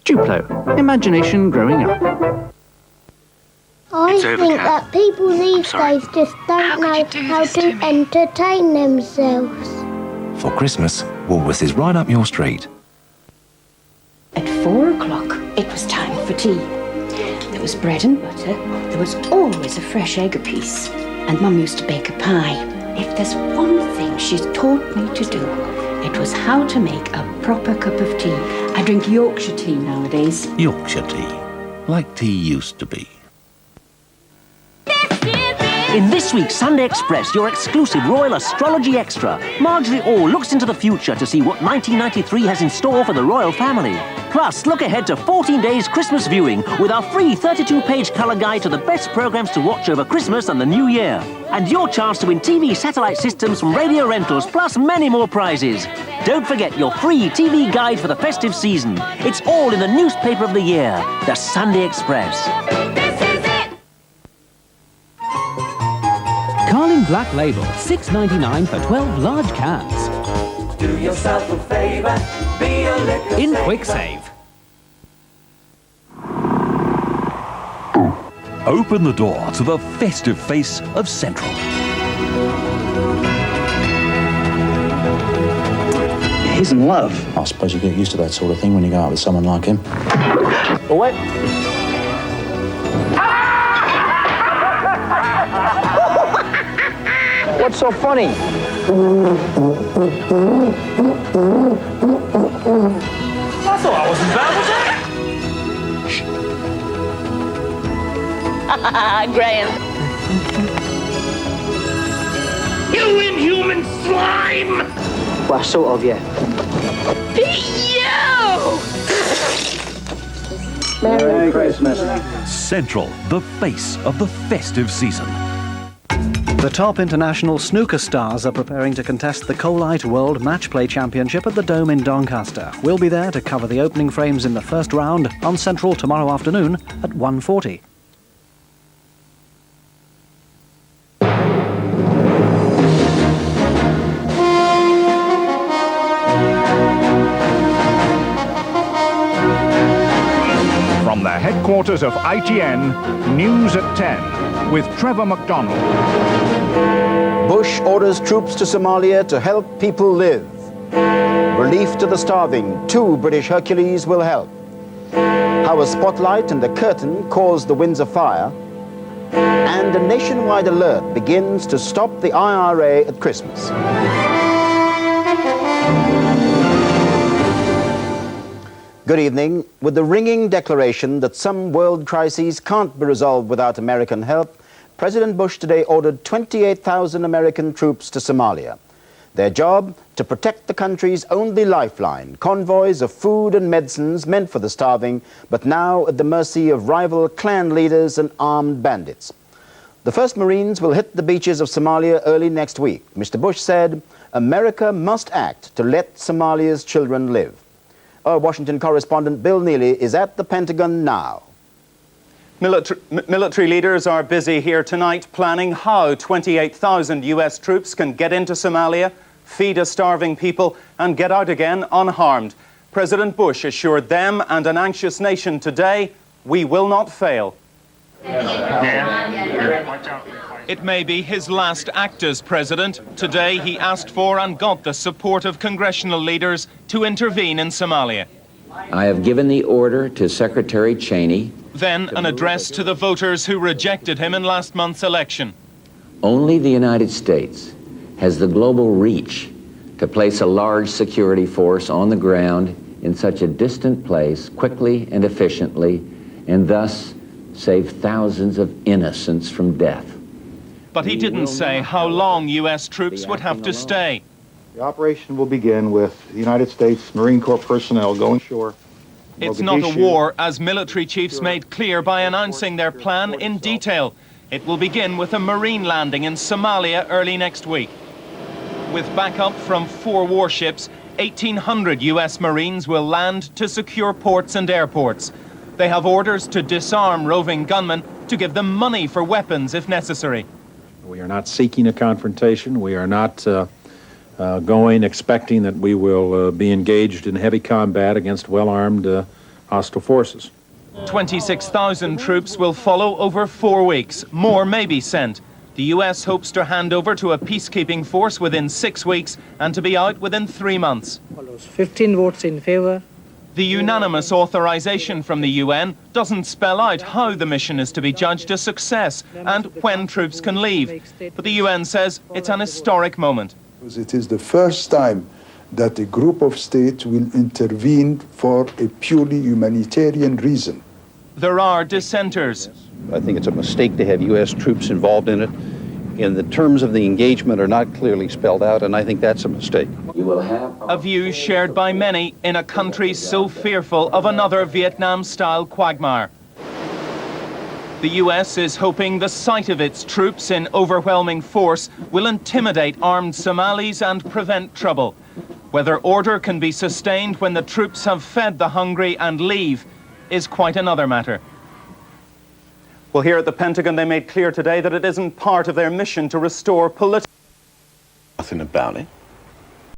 Duplo, imagination growing up. I think that people these days just don't know how to entertain themselves. For Christmas, Woolworths is right up your street. At 4 o'clock, it was time for tea. There was bread and butter. There was always a fresh egg apiece. And Mum used to bake a pie. If there's one thing she's taught me to do, it was how to make a proper cup of tea. I drink Yorkshire tea nowadays. Yorkshire tea, like tea used to be. In this week's Sunday Express, your exclusive Royal Astrology Extra, Marjorie Orr looks into the future to see what 1993 has in store for the royal family. Plus, look ahead to 14 days Christmas viewing with our free 32-page colour guide to the best programmes to watch over Christmas and the New Year. And your chance to win TV satellite systems from Radio Rentals, plus many more prizes. Don't forget your free TV guide for the festive season. It's all in the newspaper of the year, the Sunday Express. Carling Black Label, $6.99 for 12 large cans. Do yourself a favour, be a liquor In saver. Quick Save. Open the door to the festive face of Central. He's in love. I suppose you get used to that sort of thing when you go out with someone like him. What? What's so funny? I thought I wasn't bad, was I? Graham. You inhuman slime! Well, sort of, yeah. Merry Christmas. Central, the face of the festive season. The top international snooker stars are preparing to contest the Colite World Match Play Championship at the Dome in Doncaster. We'll be there to cover the opening frames in the first round on Central tomorrow afternoon at 1:40. From the headquarters of ITN, News at 10 with Trevor McDonald. Bush orders troops to Somalia to help people live. Relief to the starving, 2 British Hercules will help. How a spotlight and a curtain caused the winds of fire. And a nationwide alert begins to stop the IRA at Christmas. Good evening. With the ringing declaration that some world crises can't be resolved without American help, President Bush today ordered 28,000 American troops to Somalia. Their job, to protect the country's only lifeline, convoys of food and medicines meant for the starving, but now at the mercy of rival clan leaders and armed bandits. The first Marines will hit the beaches of Somalia early next week. Mr. Bush said, America must act to let Somalia's children live. Our Washington correspondent Bill Neely is at the Pentagon now. Military leaders are busy here tonight planning how 28,000 US troops can get into Somalia, feed a starving people, and get out again unharmed. President Bush assured them and an anxious nation today, we will not fail. It may be his last act as president. Today he asked for and got the support of congressional leaders to intervene in Somalia. I have given the order to Secretary Cheney. Then an address to the voters who rejected him in last month's election. Only the United States has the global reach to place a large security force on the ground in such a distant place quickly and efficiently, and thus save thousands of innocents from death. But he didn't say how long US troops would have to stay. The operation will begin with the United States Marine Corps personnel going ashore. It's not a war, as military chiefs made clear by announcing their plan in detail. It will begin with a Marine landing in Somalia early next week. With backup from 4 warships, 1,800 US Marines will land to secure ports and airports. They have orders to disarm roving gunmen, to give them money for weapons if necessary. We are not seeking a confrontation. We are not going expecting that we will be engaged in heavy combat against well-armed hostile forces. 26,000 troops will follow over 4 weeks. More may be sent. The US hopes to hand over to a peacekeeping force within 6 weeks and to be out within 3 months. 15 votes in favor. The unanimous authorization from the UN doesn't spell out how the mission is to be judged a success and when troops can leave. But the UN says it's an historic moment. It is the first time that a group of states will intervene for a purely humanitarian reason. There are dissenters. I think it's a mistake to have U.S. troops involved in it. And the terms of the engagement are not clearly spelled out, and I think that's a mistake. You will have a view shared by many in a country so fearful of another Vietnam-style quagmire. The US is hoping the sight of its troops in overwhelming force will intimidate armed Somalis and prevent trouble. Whether order can be sustained when the troops have fed the hungry and leave is quite another matter. Well, here at the Pentagon, they made clear today that it isn't part of their mission to restore political... Nothing about it.